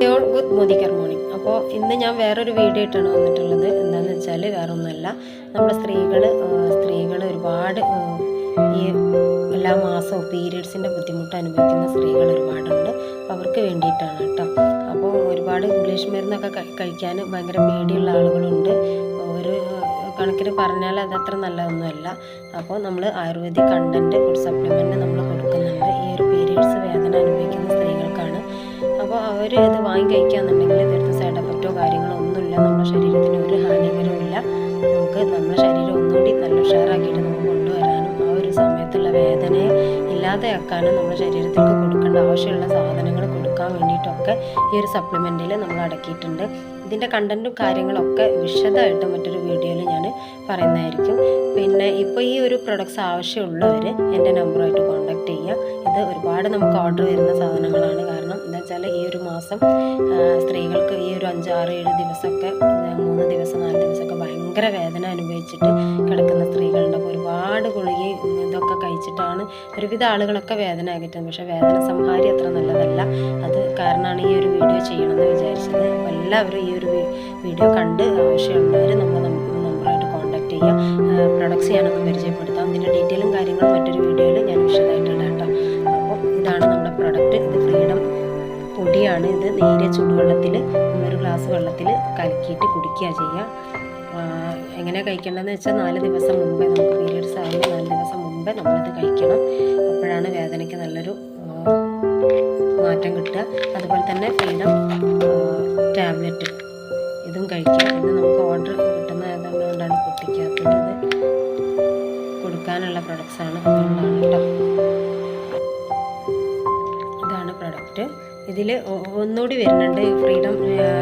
Good morning. അപ്പോൾ ഇന്ന് ഞാൻ വേറൊരു വീഡിയോ ഇട്ടാണ് വന്നിട്ടുള്ളത്. എന്താണെന്ന് വെച്ചാൽ വേറെ ഒന്നുമല്ല, നമ്മുടെ സ്ത്രീകൾ ഒരുപാട് ഈ എല്ലാ മാസവും പീരിയഡ്സിൻ്റെ ബുദ്ധിമുട്ട് അനുഭവിക്കുന്ന സ്ത്രീകൾ ഒരുപാടുണ്ട്. അപ്പോൾ അവർക്ക് വേണ്ടിയിട്ടാണ് കേട്ടോ. അപ്പോൾ ഒരുപാട് ഇംഗ്ലീഷ് മരുന്നൊക്കെ കഴിക്കാൻ ഭയങ്കര പേടിയുള്ള ആളുകളുണ്ട്. ഒരു കണക്കിന് പറഞ്ഞാൽ അതത്ര നല്ലതൊന്നുമല്ല. അപ്പോൾ നമ്മൾ ആയുർവേദിക് കണ്ടൻറ്റ് ഫുഡ് സപ്ലിമെൻറ്റ് നമ്മൾ കൊടുക്കുന്നുണ്ട് ഈ ഒരു പീരിയഡ്സ് വേദന അനുഭവിക്കുന്ന സ്ത്രീകൾക്കാണ്. അപ്പോൾ അവർ ഇത് വാങ്ങി കഴിക്കുകയെന്നുണ്ടെങ്കിൽ തീർത്തും സൈഡ് എഫക്റ്റോ കാര്യങ്ങളോ ഒന്നുമില്ല. നമ്മുടെ ശരീരത്തിന് ഒരു ഹാനികരവും ഇല്ല. നമുക്ക് നമ്മുടെ ശരീരം ഒന്നുകൂടി നല്ല ഉഷാറാക്കിയിട്ട് നമുക്ക് കൊണ്ടുവരാനും ആ ഒരു സമയത്തുള്ള വേദനയെ ഇല്ലാതെയാക്കാനും നമ്മുടെ ശരീരത്തിലേക്ക് കൊടുക്കേണ്ട ആവശ്യമുള്ള സാധനങ്ങൾ കൊടുക്കാൻ വേണ്ടിയിട്ടൊക്കെ ഈ ഒരു സപ്ലിമെൻറ്റിൽ നമ്മൾ അടക്കിയിട്ടുണ്ട്. ഇതിൻ്റെ കണ്ടൻറ്റും കാര്യങ്ങളൊക്കെ വിശദമായിട്ട് മറ്റൊരു വീഡിയോയിൽ ഞാൻ പറയുന്നതായിരിക്കും. പിന്നെ ഇപ്പോൾ ഈ ഒരു പ്രൊഡക്ട്സ് ആവശ്യമുള്ളവർ എൻ്റെ നമ്പറുമായിട്ട് കോൺടാക്റ്റ് ചെയ്യുക. ഇത് ഒരുപാട് നമുക്ക് ഓർഡർ വരുന്ന സാധനങ്ങളാണ്. കാരണം എന്താ വെച്ചാൽ ഈ ഒരു മാസം സ്ത്രീകൾക്ക് ഈ ഒരു 5, 6, 7 ദിവസമൊക്കെ 3 ദിവസം 4 ദിവസമൊക്കെ ഭയങ്കര വേദന അനുഭവിച്ചിട്ട് കിടക്കുന്ന സ്ത്രീകളുണ്ട്. അപ്പോൾ ഒരുപാട് ഗുളികയും ഇതൊക്കെ കഴിച്ചിട്ടാണ് ഒരുവിധ ആളുകളൊക്കെ വേദന അകറ്റുന്നത്. പക്ഷേ വേദന സംഹാരി അത്ര നല്ലതല്ല. അത് കാരണമാണ് ഈ ഒരു വീഡിയോ ചെയ്യണമെന്ന് വിചാരിച്ചത്. അപ്പോൾ എല്ലാവരും ഈ ഒരു വീഡിയോ കണ്ട് ആവശ്യമുള്ളവർ നമ്മൾ നമ്പറായിട്ട് കോൺടാക്റ്റ് ചെയ്യുക. പ്രൊഡക്ട്സ് ഞാനൊന്ന് പരിചയപ്പെടുത്താം. ഇതിൻ്റെ ഡീറ്റെയിലും കാര്യങ്ങളും മറ്റൊരു വീഡിയോയിൽ ഞാൻ വിശദമായിട്ട് ഇടാം കേട്ടോ. അപ്പോൾ ഇതാണ് നമ്മുടെ പ്രൊഡക്റ്റ്. ഇത് ഫ്രീഡം പൊടിയാണ്. ഇത് നേരിയ ചൂടുവെള്ളത്തിൽ ഒരു ഗ്ലാസ് വെള്ളത്തിൽ കലക്കിയിട്ട് കുടിക്കുക ചെയ്യുക. എങ്ങനെ കഴിക്കേണ്ടതെന്ന് വെച്ചാൽ 4 ദിവസം മുമ്പേ, നമുക്ക് പീരിയഡ്സ് ആകുമ്പോൾ 4 ദിവസം മുമ്പേ നമ്മളിത് കഴിക്കണം. അപ്പോഴാണ് വേദനയ്ക്ക് നല്ലൊരു മാറ്റം കിട്ടുക. അതുപോലെ തന്നെ ഫ്രീഡം ടാബ്ലറ്റ് ഇതും കഴിക്കുക. ഇത് നമുക്ക് ഓർഡർ കിട്ടുന്ന അതുകൊണ്ടാണ് പൊട്ടിക്കാത്തത്. ഇത് കൊടുക്കാനുള്ള പ്രൊഡക്ട്സാണ്, അതുകൊണ്ടാണ് കേട്ടോ. ഇതാണ് പ്രൊഡക്റ്റ്. ഇതിൽ ഒന്നുകൂടി വരുന്നുണ്ട് ഫ്രീഡം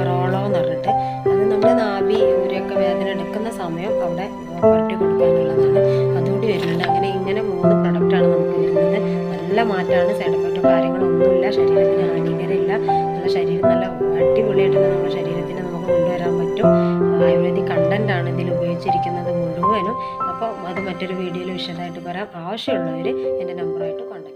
റോളോ എന്ന് പറഞ്ഞിട്ട്. അത് നമ്മൾ നാഭി ഊരൊക്കെ വേദന എടുക്കുന്ന സമയം അവിടെ പുരട്ടി കൊടുക്കാനുള്ളതാണ്. അതുകൂടി വരുന്നുണ്ട്. അങ്ങനെ ഇങ്ങനെ 3 പ്രൊഡക്റ്റാണ് നമുക്ക് വരുന്നത്. നല്ല മാറ്റമാണ്. സൈഡ് എഫക്റ്റോ കാര്യങ്ങളൊന്നുമില്ല. ശരീരത്തിന് ഹാനികരമില്ല. നല്ല ശരീരം നല്ല അടിപൊളിയായിട്ട് നമ്മുടെ ശരീരത്തിന് നമുക്ക് കൊണ്ടുവരാൻ പറ്റും. ആയുർവേദിക് കണ്ടൻ്റാണ് ഇതിൽ ഉപയോഗിച്ചിരിക്കുന്നത് മുഴുവനും. അപ്പോൾ അത് മറ്റൊരു വീഡിയോയിൽ വിശദമായിട്ട് പറയാം. ആവശ്യമുള്ളവർ എൻ്റെ നമ്പറായിട്ട് കോൺടാക്ട്